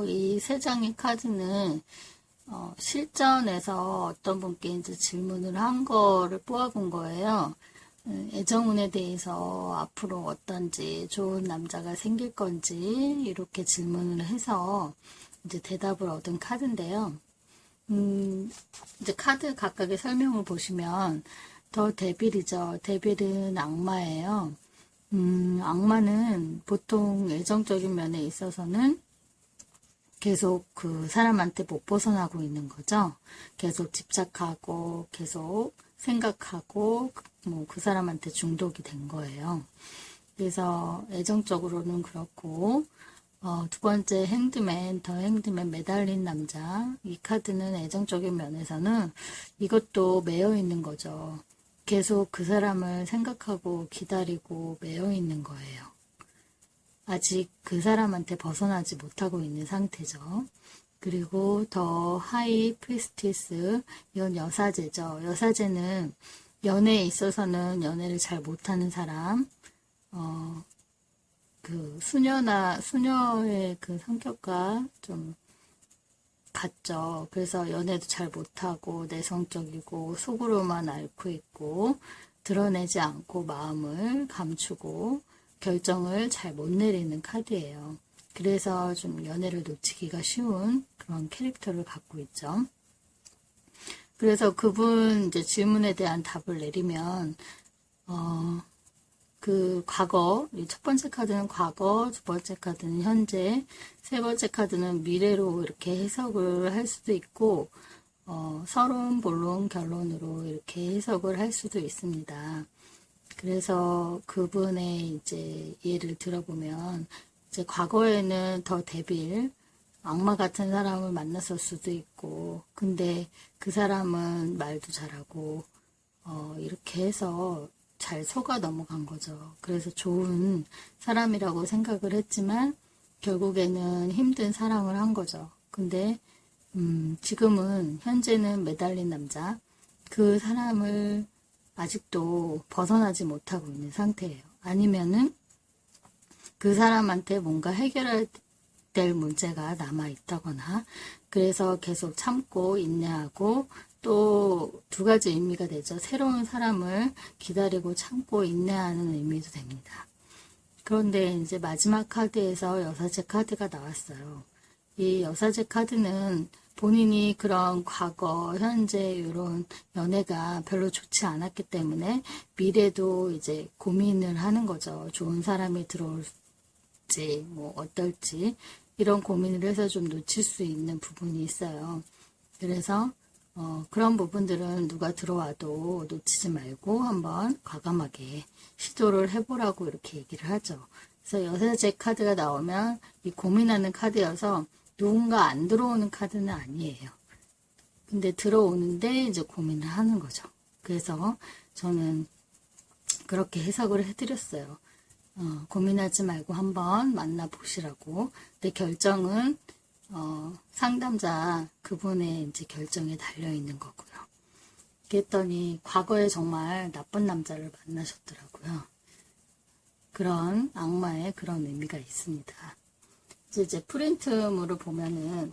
이 세 장의 카드는 실전에서 어떤 분께 이제 질문을 한 거를 뽑아본 거예요. 애정운에 대해서 앞으로 어떤지, 좋은 남자가 생길 건지, 이렇게 질문을 해서 이제 대답을 얻은 카드인데요. 이제 카드 각각의 설명을 보시면, 더 데빌이죠. 데빌은 악마예요. 악마는 보통 애정적인 면에 있어서는 계속 그 사람한테 못 벗어나고 있는 거죠. 계속 집착하고, 계속 생각하고, 뭐 그 사람한테 중독이 된 거예요. 그래서 애정적으로는 그렇고, 두 번째 핸드맨, 더 핸드맨 매달린 남자. 이 카드는 애정적인 면에서는 이것도 매여 있는 거죠. 계속 그 사람을 생각하고 기다리고 매여 있는 거예요. 아직 그 사람한테 벗어나지 못하고 있는 상태죠. 그리고 더 하이 프리스티스, 이건 여사제죠. 여사제는 연애에 있어서는 연애를 잘 못하는 사람, 그 수녀의 그 성격과 좀 같죠. 그래서 연애도 잘 못하고 내성적이고 속으로만 앓고 있고 드러내지 않고 마음을 감추고 결정을 잘 못 내리는 카드예요. 그래서 좀 연애를 놓치기가 쉬운 그런 캐릭터를 갖고 있죠. 그래서 그분 이제 질문에 대한 답을 내리면 그 과거, 이 첫 번째 카드는 과거, 두 번째 카드는 현재, 세 번째 카드는 미래로 이렇게 해석을 할 수도 있고 서론, 본론, 결론으로 이렇게 해석을 할 수도 있습니다. 그래서 그분의 이제 예를 들어보면 이제 과거에는 더 데빌, 악마 같은 사람을 만났을 수도 있고, 근데 그 사람은 말도 잘하고 이렇게 해서 잘 속아 넘어간 거죠. 그래서 좋은 사람이라고 생각을 했지만 결국에는 힘든 사랑을 한 거죠. 근데 지금은 현재는 매달린 남자, 그 사람을 아직도 벗어나지 못하고 있는 상태예요. 아니면은 그 사람한테 뭔가 해결해야 될 문제가 남아 있다거나, 그래서 계속 참고 인내하고, 또 두 가지 의미가 되죠. 새로운 사람을 기다리고 참고 인내하는 의미도 됩니다. 그런데 이제 마지막 카드에서 여사제 카드가 나왔어요. 이 여사제 카드는 본인이 그런 과거, 현재 이런 연애가 별로 좋지 않았기 때문에 미래도 이제 고민을 하는 거죠. 좋은 사람이 들어올지, 뭐 어떨지 이런 고민을 해서 좀 놓칠 수 있는 부분이 있어요. 그래서 그런 부분들은 누가 들어와도 놓치지 말고 한번 과감하게 시도를 해보라고 이렇게 얘기를 하죠. 그래서 여사제 카드가 나오면 이 고민하는 카드여서 누군가 안 들어오는 카드는 아니에요. 근데 들어오는데 이제 고민을 하는 거죠. 그래서 저는 그렇게 해석을 해드렸어요. 고민하지 말고 한번 만나보시라고. 근데 결정은 상담자 그분의 이제 결정에 달려 있는 거고요. 그랬더니 과거에 정말 나쁜 남자를 만나셨더라고요. 그런 악마의 그런 의미가 있습니다. 이제 프린트물을 보면은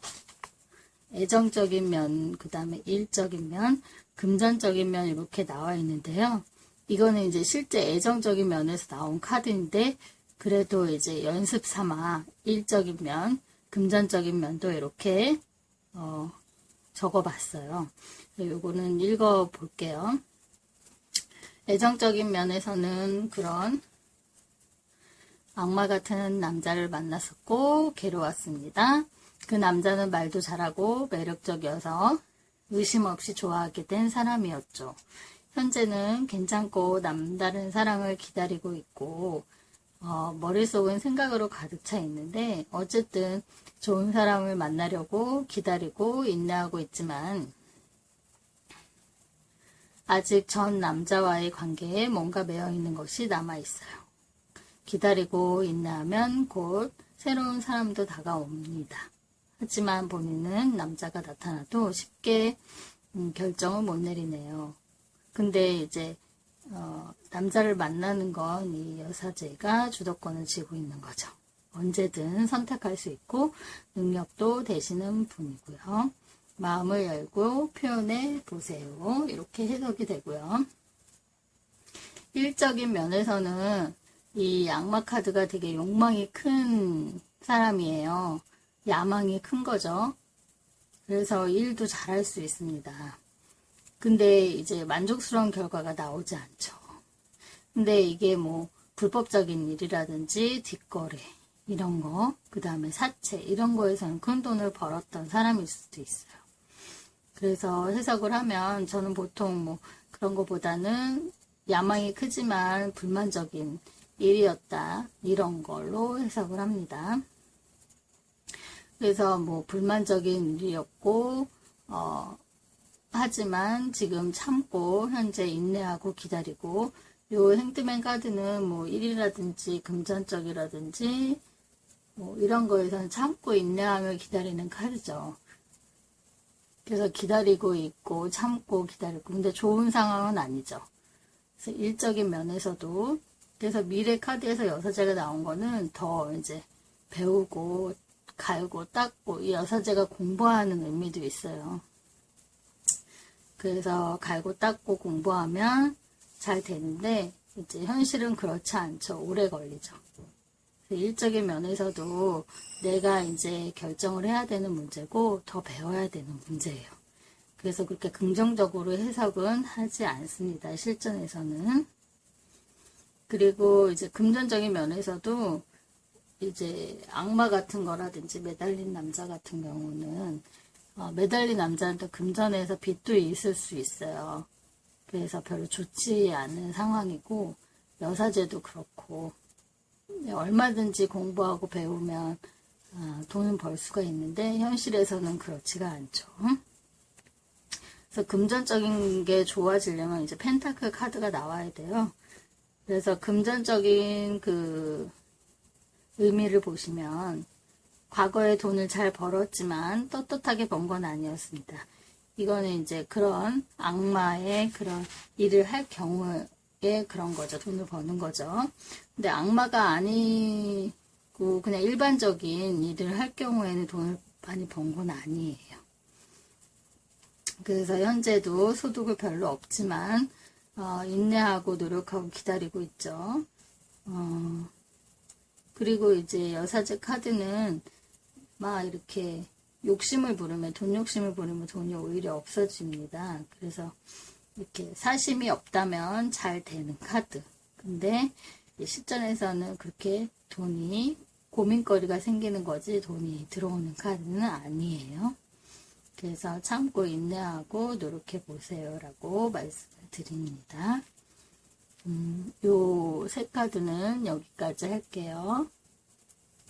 애정적인 면, 그 다음에 일적인 면, 금전적인 면 이렇게 나와 있는데요. 이거는 이제 실제 애정적인 면에서 나온 카드인데, 그래도 이제 연습 삼아 일적인 면, 금전적인 면도 이렇게 적어봤어요. 요거는 읽어볼게요. 애정적인 면에서는 그런 악마 같은 남자를 만났었고 괴로웠습니다. 그 남자는 말도 잘하고 매력적이어서 의심 없이 좋아하게 된 사람이었죠. 현재는 괜찮고 남다른 사랑을 기다리고 있고 머릿속은 생각으로 가득 차 있는데 어쨌든 좋은 사람을 만나려고 기다리고 인내하고 있지만 아직 전 남자와의 관계에 뭔가 매여 있는 것이 남아 있어요. 기다리고 인내하면 곧 새로운 사람도 다가옵니다. 하지만 본인은 남자가 나타나도 쉽게 결정을 못 내리네요. 근데 이제 남자를 만나는 건 이 여사제가 주도권을 쥐고 있는 거죠. 언제든 선택할 수 있고 능력도 되시는 분이고요. 마음을 열고 표현해 보세요. 이렇게 해석이 되고요. 일적인 면에서는 이 악마 카드가 되게 욕망이 큰 사람이에요. 야망이 큰 거죠. 그래서 일도 잘할 수 있습니다. 근데 이제 만족스러운 결과가 나오지 않죠. 근데 이게 뭐 불법적인 일이라든지 뒷거래 이런 거, 그 다음에 사채 이런 거에서는 큰 돈을 벌었던 사람일 수도 있어요. 그래서 해석을 하면 저는 보통 뭐 그런 거보다는 야망이 크지만 불만적인 일이었다 이런 걸로 해석을 합니다. 그래서 뭐 불만적인 일이었고 하지만 지금 참고 현재 인내하고 기다리고 요 핸드맨 카드는 뭐 일이라든지 금전적이라든지 뭐 이런 거에서는 참고 인내하며 기다리는 카드죠. 그래서 기다리고 있고 참고 기다리고 근데 좋은 상황은 아니죠. 그래서 일적인 면에서도 그래서 미래 카드에서 여사제가 나온 거는 더 이제 배우고 갈고 닦고 이 여사제가 공부하는 의미도 있어요. 그래서 갈고 닦고 공부하면 잘 되는데 이제 현실은 그렇지 않죠. 오래 걸리죠. 일적인 면에서도 내가 이제 결정을 해야 되는 문제고 더 배워야 되는 문제예요. 그래서 그렇게 긍정적으로 해석은 하지 않습니다. 실전에서는. 그리고 이제 금전적인 면에서도 이제 악마 같은 거라든지 매달린 남자 같은 경우는 매달린 남자한테 금전에서 빚도 있을 수 있어요. 그래서 별로 좋지 않은 상황이고 여사제도 그렇고 얼마든지 공부하고 배우면 돈은 벌 수가 있는데 현실에서는 그렇지가 않죠. 그래서 금전적인 게 좋아지려면 이제 펜타클 카드가 나와야 돼요. 그래서 금전적인 그 의미를 보시면 과거에 돈을 잘 벌었지만 떳떳하게 번 건 아니었습니다. 이거는 이제 그런 악마의 그런 일을 할 경우에 그런 거죠. 돈을 버는 거죠. 근데 악마가 아니고 그냥 일반적인 일을 할 경우에는 돈을 많이 번 건 아니에요. 그래서 현재도 소득을 별로 없지만 인내하고 노력하고 기다리고 있죠. 그리고 이제 여사제 카드는 막 이렇게 욕심을 부리면 돈 욕심을 부리면 돈이 오히려 없어집니다. 그래서 이렇게 사심이 없다면 잘 되는 카드. 근데 실전에서는 그렇게 돈이 고민거리가 생기는 거지 돈이 들어오는 카드는 아니에요. 그래서 참고 인내하고 노력해 보세요 라고 말씀을 드립니다. 요 세 카드는 여기까지 할게요.